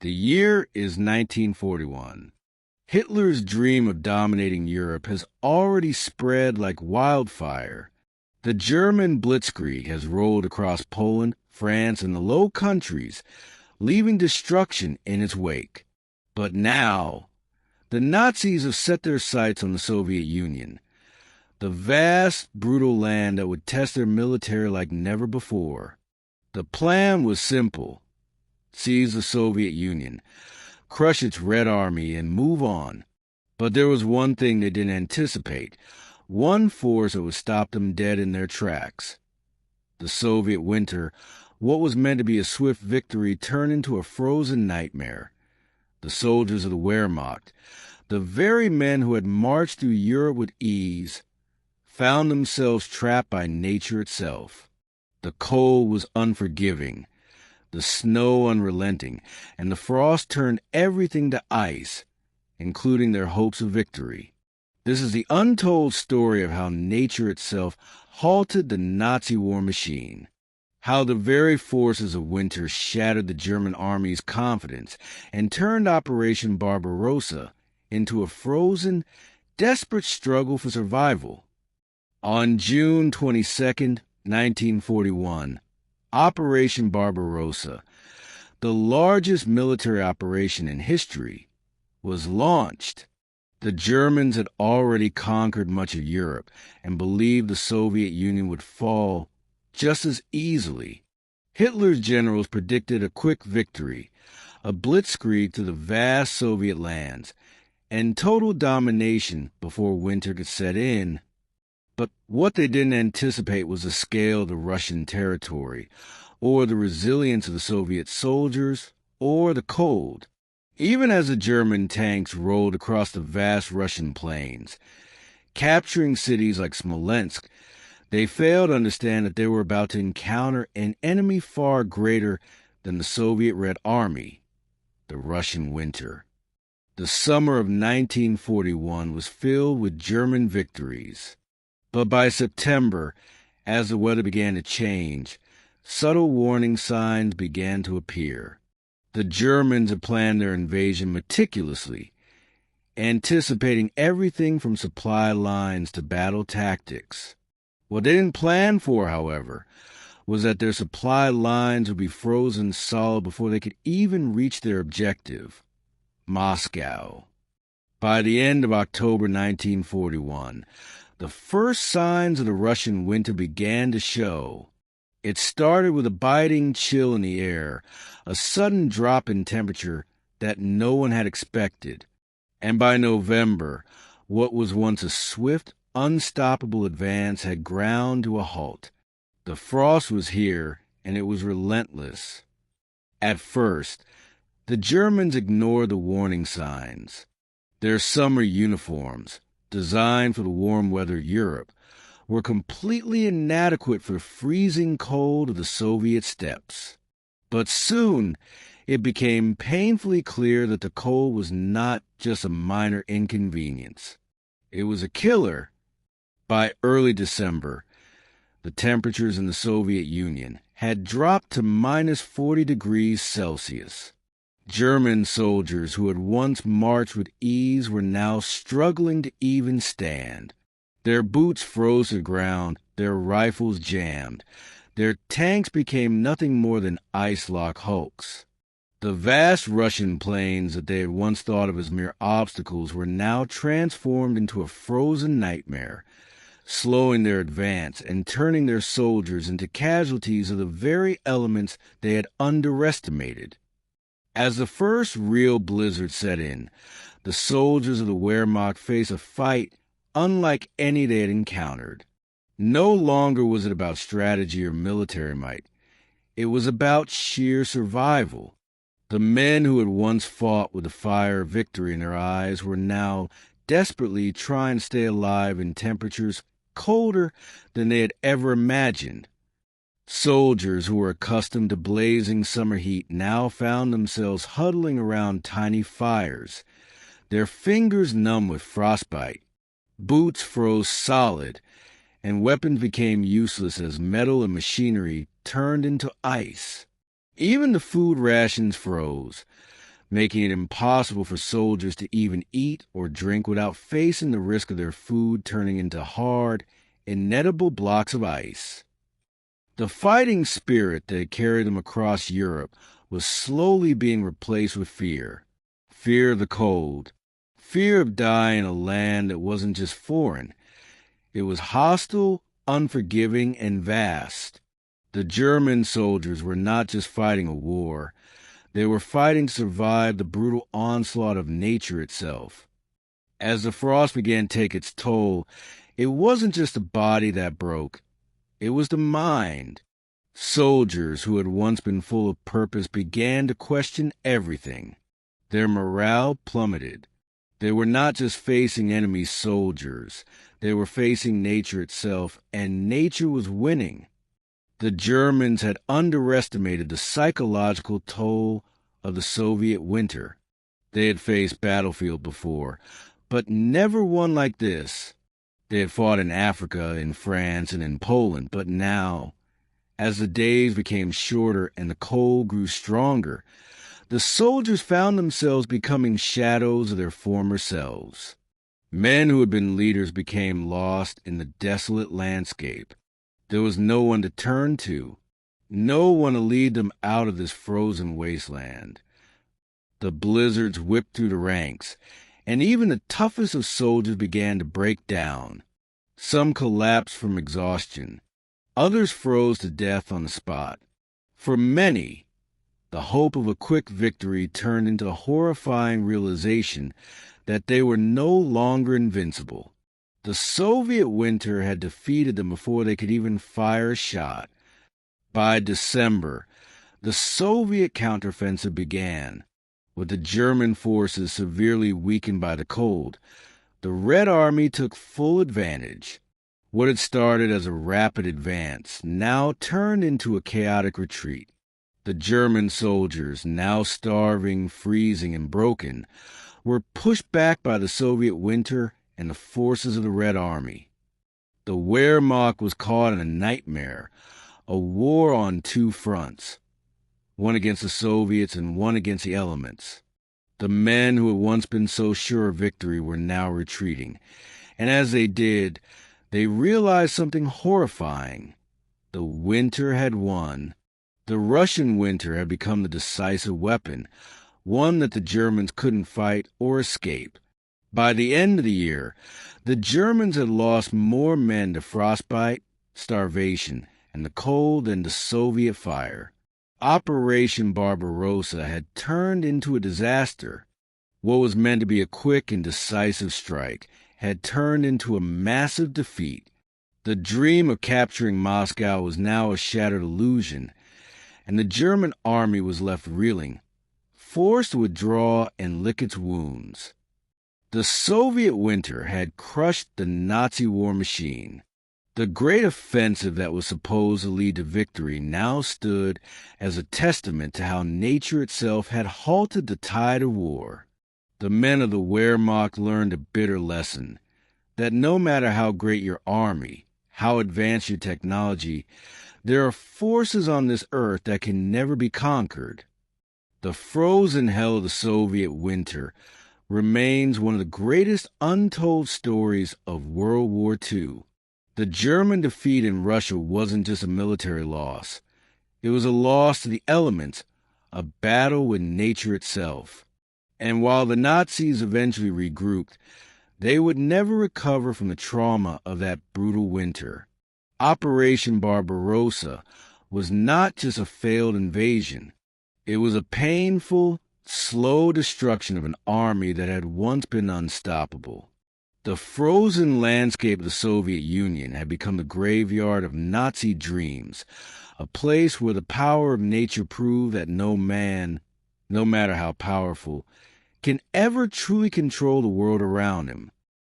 The year is 1941. Hitler's dream of dominating Europe has already spread like wildfire. The German blitzkrieg has rolled across Poland, France, and the Low Countries, leaving destruction in its wake. But now, the Nazis have set their sights on the Soviet Union, the vast, brutal land that would test their military like never before. The plan was simple: seize the Soviet Union, crush its Red Army, and move on. But there was one thing they didn't anticipate, one force that would stop them dead in their tracks. The Soviet winter, what was meant to be a swift victory, turned into a frozen nightmare. The soldiers of the Wehrmacht, the very men who had marched through Europe with ease, found themselves trapped by nature itself. The cold was unforgiving, the snow unrelenting, and the frost turned everything to ice, including their hopes of victory. This is the untold story of how nature itself halted the Nazi war machine, how the very forces of winter shattered the German army's confidence and turned Operation Barbarossa into a frozen, desperate struggle for survival. On June 22, 1941, Operation Barbarossa, the largest military operation in history, was launched. The Germans had already conquered much of Europe and believed the Soviet Union would fall just as easily. Hitler's generals predicted a quick victory, a blitzkrieg through the vast Soviet lands, and total domination before winter could set in. But what they didn't anticipate was the scale of the Russian territory, or the resilience of the Soviet soldiers, or the cold. Even as the German tanks rolled across the vast Russian plains, capturing cities like Smolensk, they failed to understand that they were about to encounter an enemy far greater than the Soviet Red Army, the Russian winter. The summer of 1941 was filled with German victories. But by September, as the weather began to change, subtle warning signs began to appear. The Germans had planned their invasion meticulously, anticipating everything from supply lines to battle tactics. What they didn't plan for, however, was that their supply lines would be frozen solid before they could even reach their objective, Moscow. By the end of October 1941, the first signs of the Russian winter began to show. It started with a biting chill in the air, a sudden drop in temperature that no one had expected. And by November, what was once a swift, unstoppable advance had ground to a halt. The frost was here, and it was relentless. At first, the Germans ignored the warning signs. Their summer uniforms, designed for the warm weather Europe, were completely inadequate for the freezing cold of the Soviet steppes. But soon it became painfully clear that the cold was not just a minor inconvenience. It was a killer. By early December, the temperatures in the Soviet Union had dropped to minus 40 degrees Celsius. German soldiers who had once marched with ease were now struggling to even stand. Their boots froze to the ground, their rifles jammed. Their tanks became nothing more than ice-lock hulks. The vast Russian plains that they had once thought of as mere obstacles were now transformed into a frozen nightmare, slowing their advance and turning their soldiers into casualties of the very elements they had underestimated. As the first real blizzard set in, the soldiers of the Wehrmacht faced a fight unlike any they had encountered. No longer was it about strategy or military might. It was about sheer survival. The men who had once fought with the fire of victory in their eyes were now desperately trying to stay alive in temperatures colder than they had ever imagined. Soldiers who were accustomed to blazing summer heat now found themselves huddling around tiny fires, their fingers numb with frostbite. Boots froze solid, and weapons became useless as metal and machinery turned into ice. Even the food rations froze. making it impossible for soldiers to even eat or drink without facing the risk of their food turning into hard, ineatable blocks of ice. The fighting spirit that had carried them across Europe was slowly being replaced with fear. Fear of the cold. Fear of dying in a land that wasn't just foreign. It was hostile, unforgiving, and vast. The German soldiers were not just fighting a war. They were fighting to survive the brutal onslaught of nature itself. As the frost began to take its toll, it wasn't just the body that broke. It was the mind. Soldiers who had once been full of purpose began to question everything. Their morale plummeted. They were not just facing enemy soldiers. They were facing nature itself, and nature was winning. The Germans had underestimated the psychological toll of the Soviet winter. They had faced battlefield before, but never one like this. They had fought in Africa, in France, and in Poland, but now, as the days became shorter and the cold grew stronger, the soldiers found themselves becoming shadows of their former selves. Men who had been leaders became lost in the desolate landscape. There was no one to turn to, no one to lead them out of this frozen wasteland. The blizzards whipped through the ranks, and even the toughest of soldiers began to break down. Some collapsed from exhaustion. Others froze to death on the spot. For many, the hope of a quick victory turned into a horrifying realization that they were no longer invincible. The Soviet winter had defeated them before they could even fire a shot. By December, the Soviet counteroffensive began. With the German forces severely weakened by the cold, the Red Army took full advantage. What had started as a rapid advance now turned into a chaotic retreat. The German soldiers, now starving, freezing, and broken, were pushed back by the Soviet winter and the forces of the Red Army. The Wehrmacht was caught in a nightmare, a war on two fronts, one against the Soviets and one against the elements. The men who had once been so sure of victory were now retreating, and as they did, they realized something horrifying. The winter had won. The Russian winter had become the decisive weapon, one that the Germans couldn't fight or escape. By the end of the year, the Germans had lost more men to frostbite, starvation, and the cold than to Soviet fire. Operation Barbarossa had turned into a disaster. What was meant to be a quick and decisive strike had turned into a massive defeat. The dream of capturing Moscow was now a shattered illusion, and the German army was left reeling, forced to withdraw and lick its wounds. The Soviet winter had crushed the Nazi war machine. The great offensive that was supposed to lead to victory now stood as a testament to how nature itself had halted the tide of war. The men of the Wehrmacht learned a bitter lesson, that no matter how great your army, how advanced your technology, there are forces on this earth that can never be conquered. The frozen hell of the Soviet winter remains one of the greatest untold stories of World War II. The German defeat in Russia wasn't just a military loss. It was a loss to the elements, a battle with nature itself. And while the Nazis eventually regrouped, they would never recover from the trauma of that brutal winter. Operation Barbarossa was not just a failed invasion. It was a painful, slow destruction of an army that had once been unstoppable. The frozen landscape of the Soviet Union had become the graveyard of Nazi dreams, a place where the power of nature proved that no man, no matter how powerful, can ever truly control the world around him.